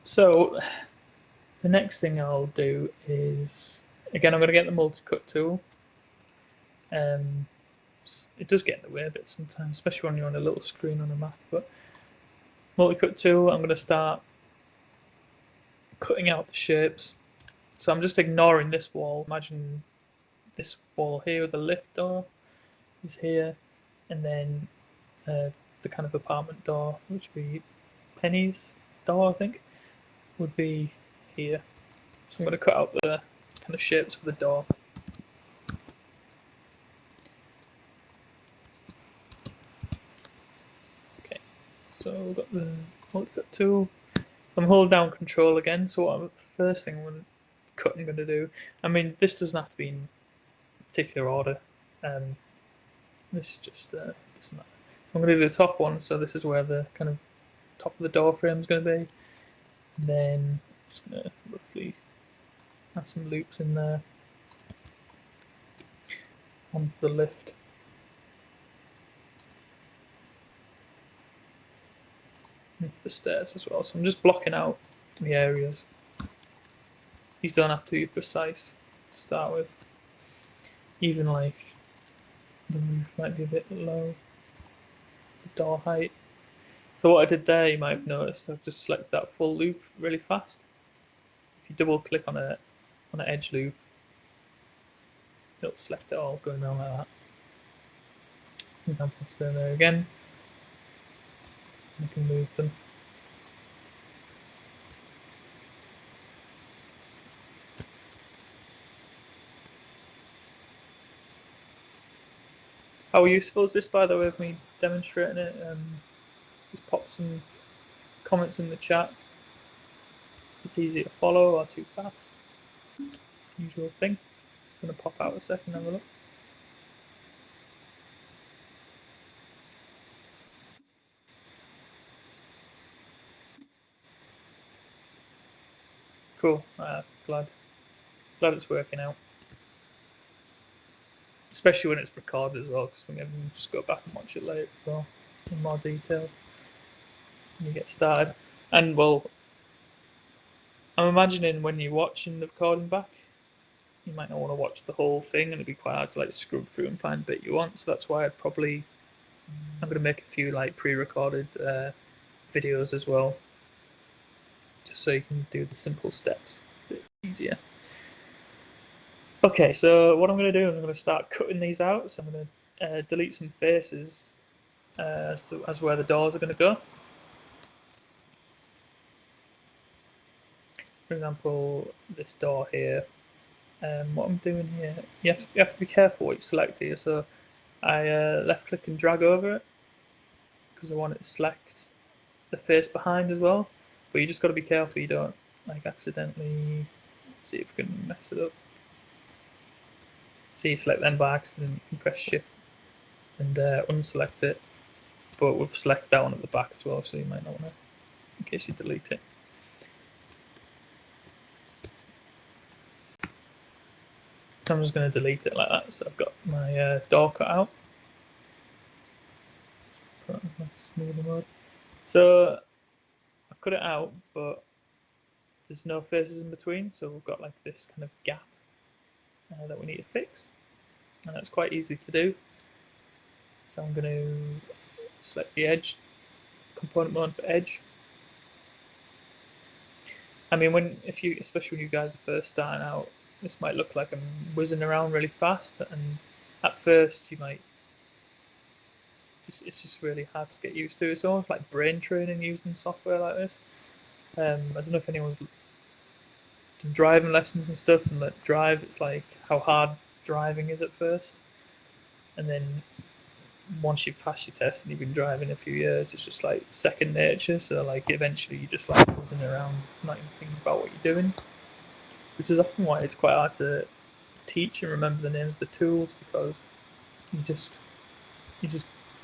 So the next thing I'll do is, again, I'm going to get the Multicut tool. It does get in the way a bit sometimes, especially when you're on a little screen on a Mac. But Multicut tool, I'm going to start cutting out the shapes. So I'm just ignoring this wall. Imagine this wall here with the lift door is here, and then the kind of apartment door, which would be Penny's door, I think, would be here. So I'm going to cut out the kind of shapes for the door. Okay, so we've got the Multicut tool. I'm holding down Control again. So what first thing I'm going to do, I mean, this doesn't have to be in particular order. This is just doesn't matter. So I'm going to do the top one. So this is where the kind of top of the door frame is going to be. And then I'm just going to roughly add some loops in there onto the lift. And for the stairs as well. So I'm just blocking out the areas. These don't have to be precise to start with. Even like the roof might be a bit low, the door height. So what I did there, you might have noticed, I've just selected that full loop really fast. If you double click on an edge loop, it'll select it all going down like that. Example, so there again. You can move them. How useful is this, by the way, of me demonstrating it? Just pop some comments in the chat. If it's easy to follow or too fast. Usual thing. I'm going to pop out a second and have a look. Cool. Glad it's working out. Especially when it's recorded as well, because we can just go back and watch it later as well in more detail when you get started. And well, I'm imagining when you're watching the recording back, you might not want to watch the whole thing, and it'd be quite hard to like scrub through and find the bit you want. So that's why I'm going to make a few like pre-recorded videos as well, just so you can do the simple steps a bit easier. Okay, so what I'm going to do is I'm going to start cutting these out. So I'm going to delete some faces as where the doors are going to go. For example, this door here. What I'm doing here, you have to be careful what you select here. So I left click and drag over it because I want it to select the face behind as well. But you just got to be careful you don't like accidentally. Let's see if we can mess it up. So you select them by accident and press shift and unselect it. But we've selected that one at the back as well, so you might not want to, in case you delete it. So I'm just going to delete it like that. So I've got my door cut out. Let's put it in smoother mode. So I've cut it out, but there's no faces in between, so we've got like this kind of gap that we need to fix, and that's quite easy to do. So I'm going to select the edge, component mode for edge. I mean, especially when you guys are first starting out, this might look like I'm whizzing around really fast, and at first you might it's just really hard to get used to. It's almost like brain training using software like this. I don't know if anyone's done driving lessons and stuff, and like drive, it's like how hard driving is at first, and then once you pass your test and you've been driving a few years, it's just like second nature. So like eventually you just like whizzing around, not even thinking about what you're doing, which is often why it's quite hard to teach and remember the names of the tools, because you just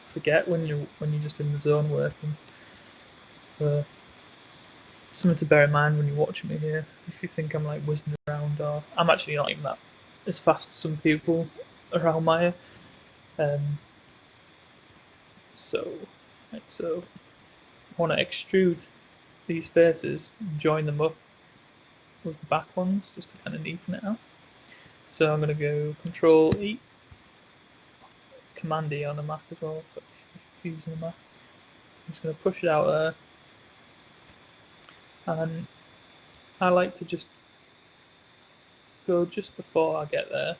forget when you're just in the zone working. So something to bear in mind when you're watching me here. If you think I'm like whizzing around, or I'm actually not even that as fast as some people around my so I want to extrude these faces and join them up with the back ones just to kind of neaten it out. So I'm going to go Control E, Command E on the Mac as well, if you're using the Mac. I'm just going to push it out there, and I like to just go just before I get there,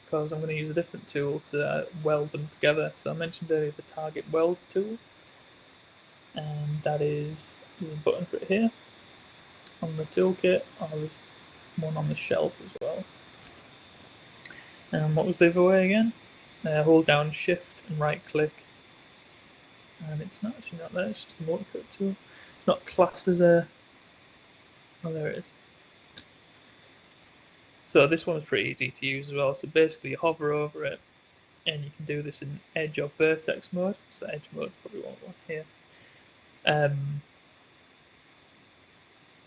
because I'm going to use a different tool to weld them together. So I mentioned earlier the Target Weld tool, and that is the button for it here on the toolkit, or there's one on the shelf as well. And what was the other way again? Hold down Shift and right click, and it's not actually not there, it's just a Multicut tool. It's not classed as a, oh there it is. So this one was pretty easy to use as well. So basically you hover over it, and you can do this in edge or vertex mode. So edge mode probably won't work here. And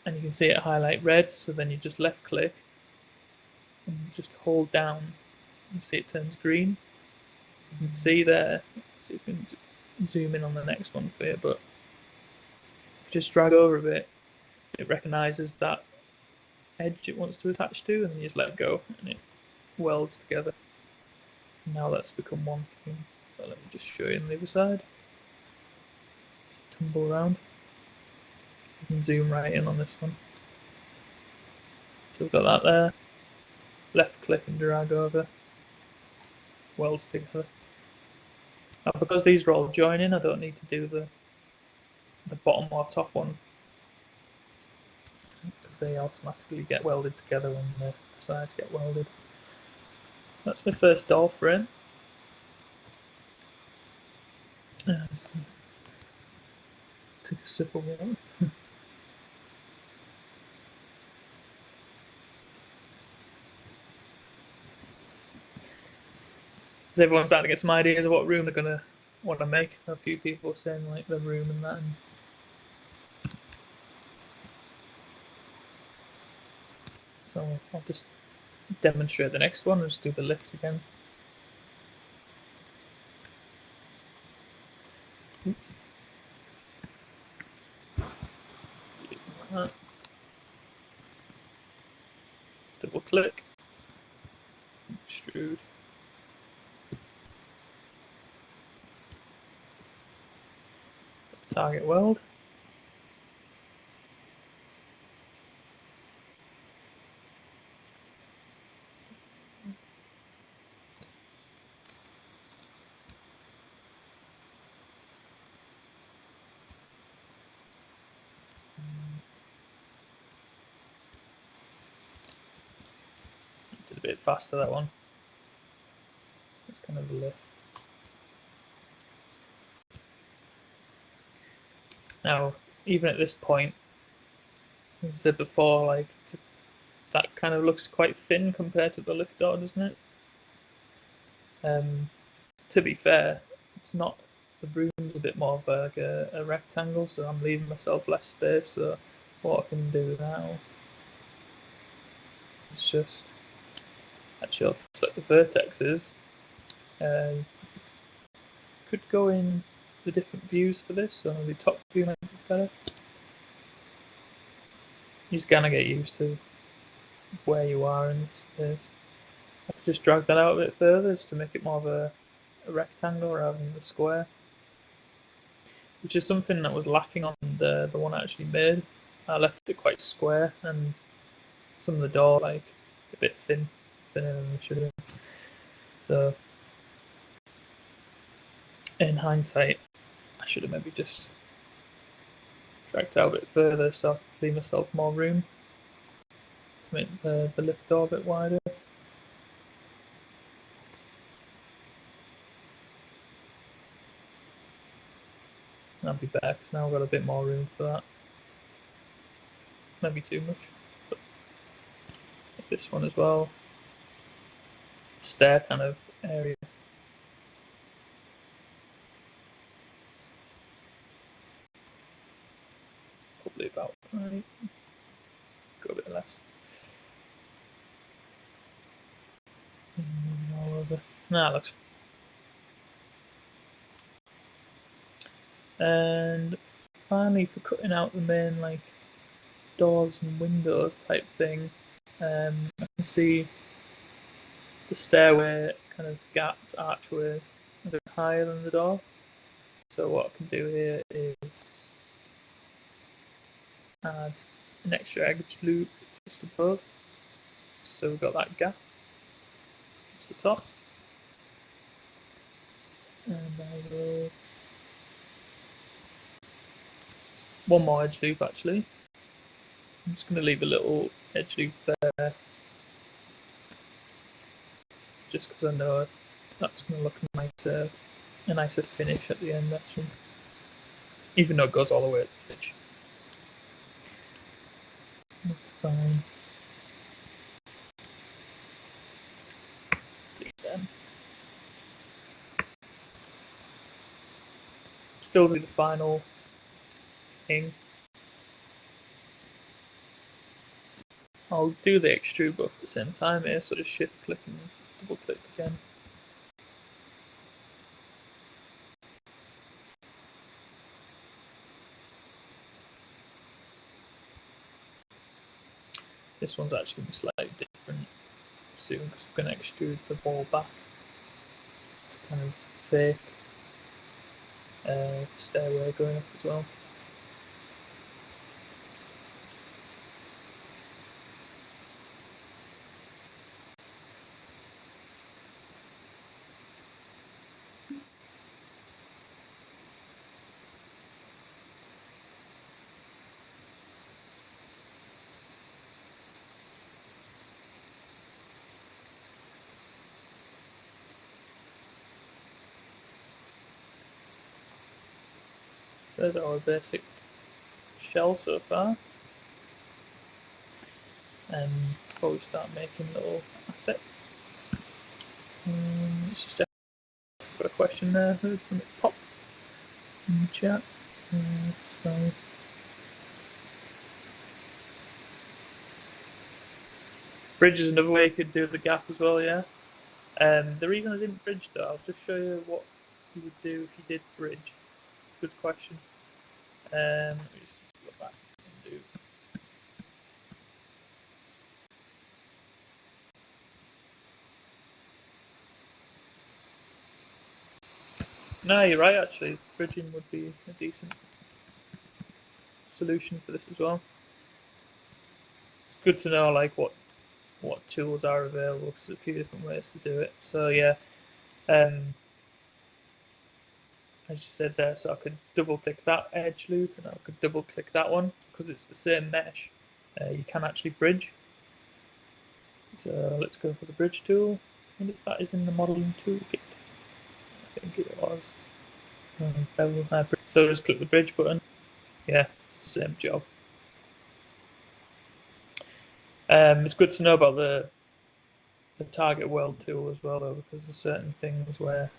you can see it highlight red, so then you just left click and just hold down and see it turns green. You can see there, let's see if we can zoom in on the next one for you, but just drag over a bit, it recognises that edge it wants to attach to, and then you just let go and it welds together. Now that's become one thing. So let me just show you on the other side. Just tumble around. So you can zoom right in on this one. So we've got that there. Left click and drag over. Welds together. Now because these are all joining, I don't need to do the bottom or top one, because they automatically get welded together when the sides get welded. That's my first door frame. Take a sip of water. Everyone's starting to get some ideas of what room they're gonna want to make. A few people saying like the room and that. So I'll just demonstrate the next one and just do the lift again. Like that. Double click, extrude. Target weld. Did a bit faster that one. That's kind of the lift. Now, even at this point, as I said before, like that kind of looks quite thin compared to the lift door, doesn't it? To be fair, it's not. The room's a bit more of like a rectangle, so I'm leaving myself less space. So what I can do now is just actually I'll select the vertexes. Could go in the different views for this, so the top view might be better. You just kind of get used to where you are in this space. I could just drag that out a bit further just to make it more of a rectangle rather than the square, which is something that was lacking on the one I actually made. I left it quite square, and some of the door like a bit thinner than it should have been. So in hindsight, I should have maybe just dragged out a bit further so I could leave myself more room to make the lift door a bit wider. That'd be better because now I've got a bit more room for that. Maybe too much. But this one as well. Stair kind of area. Probably about right. Go a bit less. All over. Nah, looks. And finally, for cutting out the main like doors and windows type thing, I can see the stairway kind of gapped archways a bit higher than the door. So what I can do here is add an extra edge loop just above. So we've got that gap just the top. And I will one more edge loop actually. I'm just going to leave a little edge loop there just because I know that's going to look nicer, a nicer finish at the end actually, even though it goes all the way at the edge. That's fine. Still do the final thing. I'll do the extrude both at the same time here, so just shift click and double click again. This one's actually going to be slightly different soon because I'm going to extrude the wall back to kind of fake stairway going up as well. There's our basic shell so far. And before we start making little assets, let's just got a question there. Heard from it pop in the chat. That's fine. Bridge is another way you could do the gap as well, yeah. The reason I didn't bridge though, I'll just show you what you would do if you did bridge. It's a good question. Let me just go back and do. No, you're right actually. Bridging would be a decent solution for this as well. It's good to know like what tools are available because there's a few different ways to do it. So yeah, as you said there, so I could double click that edge loop and I could double click that one because it's the same mesh. You can actually bridge. So let's go for the bridge tool. And if that is in the modeling toolkit, I think it was. So just click the bridge button. Yeah, same job. It's good to know about the target weld tool as well, though, because there's certain things where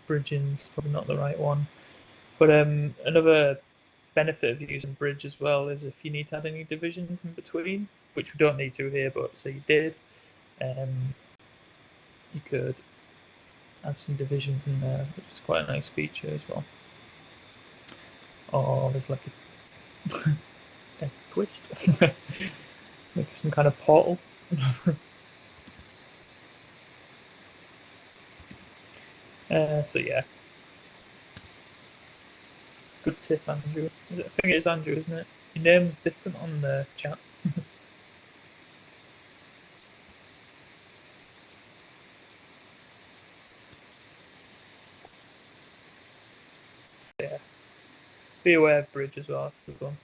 bridging's probably not the right one. But another benefit of using bridge as well is if you need to add any divisions in between, which we don't need to here, but say you did, you could add some divisions in there, which is quite a nice feature as well. Oh, there's like a twist, like some kind of portal. So yeah, good tip, Andrew. I think it is Andrew, isn't it? Your name's different on the chat. Yeah. Be aware of bridge as well. That's a good one.